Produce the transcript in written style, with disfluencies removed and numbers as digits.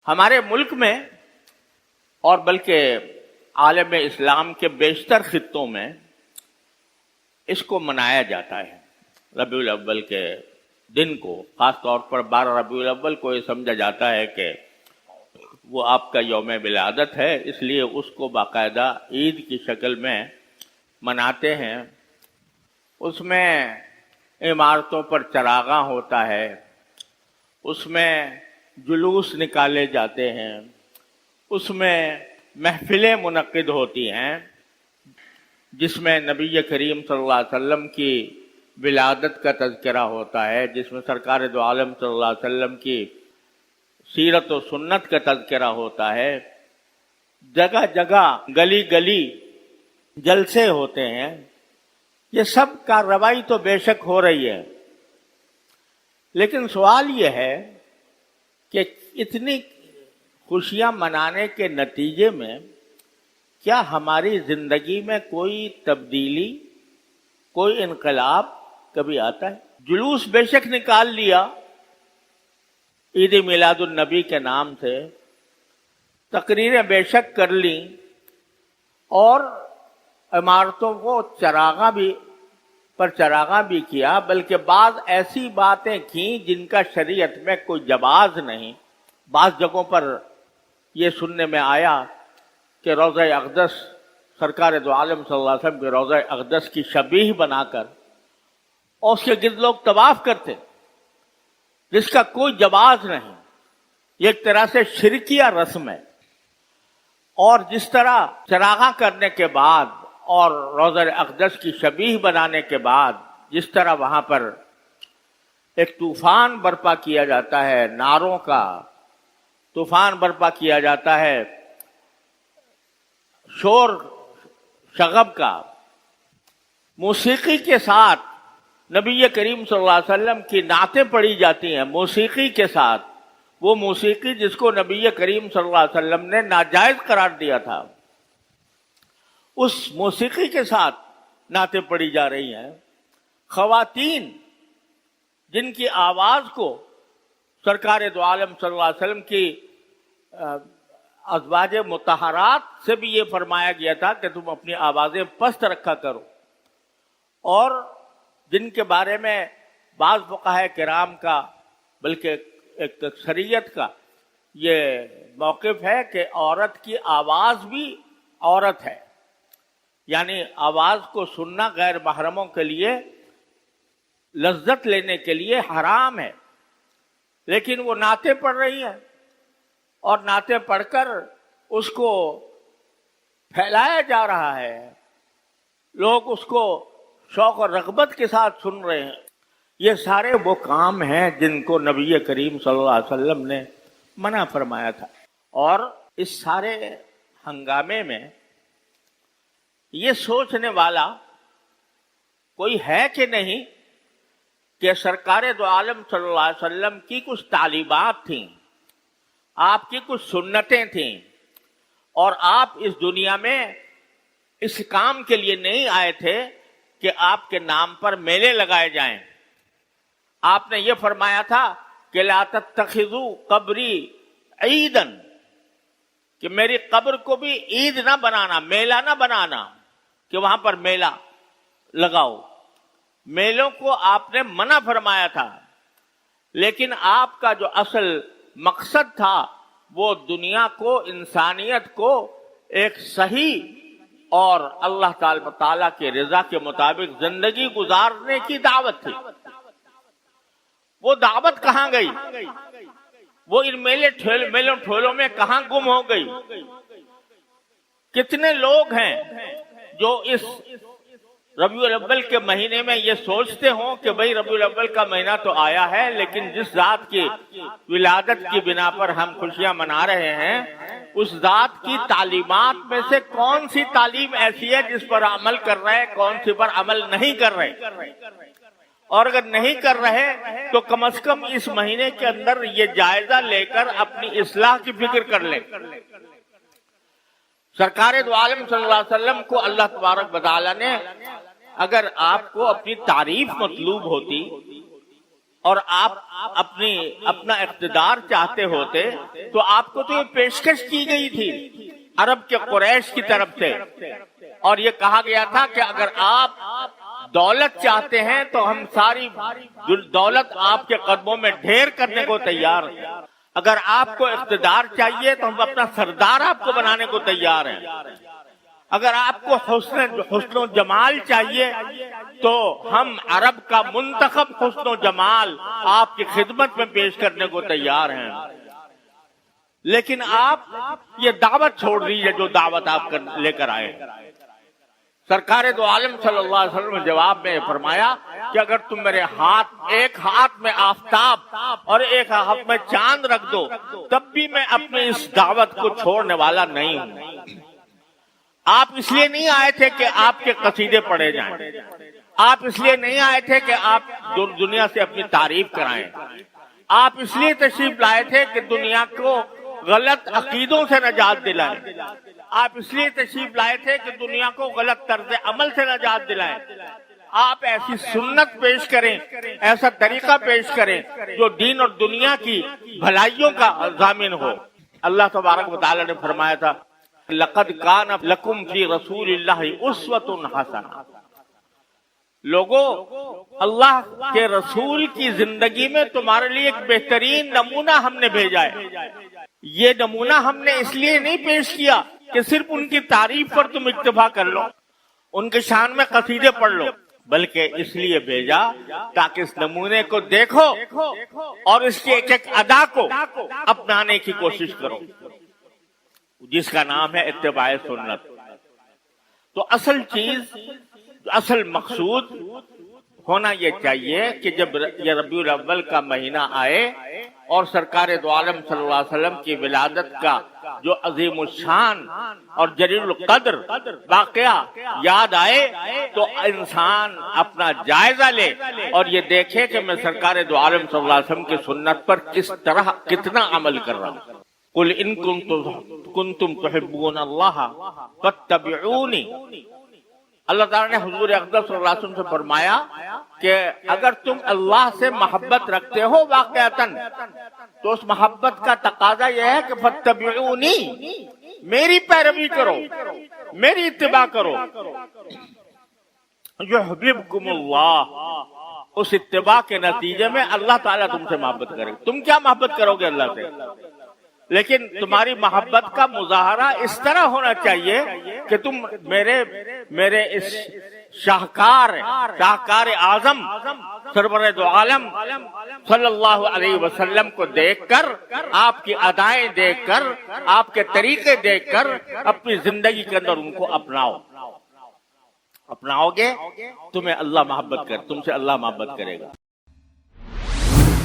ہمارے ملک میں اور بلکہ عالم اسلام کے بیشتر خطوں میں اس کو منایا جاتا ہے۔ ربیع الاول کے دن کو، خاص طور پر 12 ربیع الاول کو یہ سمجھا جاتا ہے کہ وہ آپ کا یوم ولادت ہے، اس لیے اس کو باقاعدہ عید کی شکل میں مناتے ہیں۔ اس میں عمارتوں پر چراغاں ہوتا ہے، اس میں جلوس نکالے جاتے ہیں، اس میں محفلیں منعقد ہوتی ہیں جس میں نبی کریم صلی اللہ علیہ وسلم کی ولادت کا تذکرہ ہوتا ہے، جس میں سرکار دو عالم صلی اللہ علیہ وسلم کی سیرت و سنت کا تذکرہ ہوتا ہے۔ جگہ جگہ گلی گلی جلسے ہوتے ہیں۔ یہ سب کارروائی تو بے شک ہو رہی ہے، لیکن سوال یہ ہے کہ اتنی خوشیاں منانے کے نتیجے میں کیا ہماری زندگی میں کوئی تبدیلی، کوئی انقلاب کبھی آتا ہے؟ جلوس بے شک نکال لیا عید میلاد النبی کے نام سے، تقریریں بے شک کر لیں، اور عمارتوں کو چراغاں بھی کیا، بلکہ بعض ایسی باتیں کیں جن کا شریعت میں کوئی جواز نہیں۔ بعض جگہوں پر یہ سننے میں آیا کہ روضہ اقدس، سرکار دو عالم صلی اللہ علیہ وسلم کے روضہ اقدس کی شبیہ بنا کر اور اس کے گرد لوگ طواف کرتے، جس کا کوئی جواز نہیں۔ یہ ایک طرح سے شرکیہ رسم ہے، اور جس طرح چراغاں کرنے کے بعد اور روضہ اقدس کی شبیہ بنانے کے بعد جس طرح وہاں پر ایک طوفان برپا کیا جاتا ہے، نعروں کا طوفان برپا کیا جاتا ہے، شور شغب کا، موسیقی کے ساتھ نبی کریم صلی اللہ علیہ وسلم کی نعتیں پڑھی جاتی ہیں، موسیقی کے ساتھ، وہ موسیقی جس کو نبی کریم صلی اللہ علیہ وسلم نے ناجائز قرار دیا تھا، اس موسیقی کے ساتھ نعتیں پڑھی جا رہی ہیں۔ خواتین جن کی آواز کو سرکار دو عالم صلی اللہ علیہ وسلم کی ازواج مطہرات سے بھی یہ فرمایا گیا تھا کہ تم اپنی آوازیں پست رکھا کرو، اور جن کے بارے میں بعض فقہاء کرام کا بلکہ ایک اکثریت کا یہ موقف ہے کہ عورت کی آواز بھی عورت ہے، یعنی آواز کو سننا غیر محرموں کے لیے لذت لینے کے لیے حرام ہے، لیکن وہ نعتیں پڑھ رہی ہیں، اور نعتیں پڑھ کر اس کو پھیلایا جا رہا ہے، لوگ اس کو شوق اور رغبت کے ساتھ سن رہے ہیں۔ یہ سارے وہ کام ہیں جن کو نبی کریم صلی اللہ علیہ وسلم نے منع فرمایا تھا، اور اس سارے ہنگامے میں یہ سوچنے والا کوئی ہے کہ نہیں کہ سرکار دو عالم صلی اللہ علیہ وسلم کی کچھ تعلیمات تھیں، آپ کی کچھ سنتیں تھیں، اور آپ اس دنیا میں اس کام کے لیے نہیں آئے تھے کہ آپ کے نام پر میلے لگائے جائیں۔ آپ نے یہ فرمایا تھا کہ لا تتخذوا قبری عیداً، کہ میری قبر کو بھی عید نہ بنانا، میلہ نہ بنانا کہ وہاں پر میلہ لگاؤ۔ میلوں کو آپ نے منع فرمایا تھا، لیکن آپ کا جو اصل مقصد تھا وہ دنیا کو، انسانیت کو ایک صحیح اور اللہ تعالیٰ کے رضا کے مطابق زندگی گزارنے کی دعوت تھی۔ وہ دعوت کہاں گئی؟ وہ ان میلوں ٹھولوں میں کہاں گم ہو گئی؟ کتنے لوگ ہیں جو اس ربیع الاول کے مہینے میں یہ سوچتے ہوں کہ بھئی ربیع الاول کا مہینہ تو آیا ہے، لیکن جس ذات کی ولادت کی بنا پر ہم خوشیاں منا رہے ہیں، اس ذات کی تعلیمات میں سے کون سی تعلیم ایسی ہے جس پر عمل کر رہے، کون سی پر عمل نہیں کر رہے؟ اور اگر نہیں کر رہے تو کم از کم اس مہینے کے اندر یہ جائزہ لے کر اپنی اصلاح کی فکر کر لیں۔ سرکار دو عالم صلی اللہ علیہ وسلم کو اللہ تبارک و تعالی نے، اگر آپ کو اپنی تعریف مطلوب ہوتی اور آپ اپنا اقتدار چاہتے ہوتے تو آپ کو تو یہ پیشکش کی گئی تھی عرب کے قریش کی طرف سے، اور یہ کہا گیا تھا کہ اگر آپ دولت چاہتے ہیں تو ہم ساری دولت آپ کے قدموں میں ڈھیر کرنے کو تیار ہیں، اگر آپ کو اقتدار چاہیے تو ہم اپنا سردار آپ کو بنانے کو تیار ہیں، اگر آپ کو حسن و جمال چاہیے تو ہم عرب کا منتخب حسن و جمال آپ کی خدمت میں پیش کرنے کو تیار ہیں، لیکن آپ یہ دعوت چھوڑ دیجیے جو دعوت آپ لے کر آئے۔ سرکار دو عالم صلی اللہ علیہ وسلم نے جواب میں فرمایا کہ اگر تم میرے ایک ہاتھ میں آفتاب اور ایک ہاتھ میں چاند رکھ دو تب بھی میں اپنی اس دعوت کو چھوڑنے والا نہیں ہوں۔ آپ اس لیے نہیں آئے تھے کہ آپ کے قصیدے پڑھے جائیں، آپ اس لیے نہیں آئے تھے کہ آپ دنیا سے اپنی تعریف کرائیں، آپ اس لیے تشریف لائے تھے کہ دنیا کو غلط عقیدوں سے نجات دلائیں، آپ اس لیے تشریف لائے تھے کہ دنیا کو غلط طرز عمل سے نجات دلائیں، آپ ایسی سنت پیش کریں، ایسا طریقہ پیش کریں جو دین اور دنیا کی بھلائیوں کا ضامن ہو۔ اللہ تبارک و تعالی نے فرمایا تھا لقد کان لکم فی رسول اللہ اسوۃ حسنہ، لوگوں اللہ کے رسول کی زندگی میں تمہارے لیے ایک بہترین نمونہ ہم نے بھیجا ہے۔ یہ نمونہ ہم نے اس لیے نہیں پیش کیا کہ صرف ان کی تعریف پر تم اکتفا کر لو، ان کے شان میں قصیدے پڑھ لو، بلکہ اس لیے بھیجا تاکہ اس نمونے کو دیکھو اور اس کی ایک ایک ادا کو اپنانے کی کوشش کرو، جس کا نام ہے اتباع سنت۔ تو اصل چیز، اصل مقصود ہونا یہ چاہیے کہ جب یہ ربیع الاول کا مہینہ آئے اور سرکار دو عالم صلی اللہ علیہ وسلم کی ولادت کا جو عظیم الشان اور جلیل القدر واقعہ یاد آئے تو انسان اپنا جائزہ لے اور یہ دیکھے کہ میں سرکار دو عالم صلی اللہ علیہ وسلم کی سنت پر کس طرح کتنا عمل کر رہا ہوں۔ قل ان کنتم تحبون اللہ فاتبعونی، اللہ تعالیٰ نے حضور اقدس صلی اللہ علیہ وسلم سے فرمایا کہ اگر تم اللہ سے محبت رکھتے ہو واقعتاً تو اس محبت کا تقاضا یہ ہے کہ فاتبعونی، میری پیروی کرو، میری اتباع کرو۔ یحببکم اللہ، اس اتباع کے نتیجے میں اللہ تعالیٰ تم سے محبت کرے۔ تم کیا محبت کرو گے اللہ سے؟ لیکن تمہاری محبت کا مظاہرہ اس طرح ہونا چاہیے کہ تم میرے اس شاہکار اعظم سرور دو عالم صلی اللہ علیہ وسلم کو دیکھ کر، آپ کی ادائیں دیکھ کر، آپ کے طریقے دیکھ کر اپنی زندگی کے اندر ان کو اپناؤ گے تم سے اللہ محبت کرے گا۔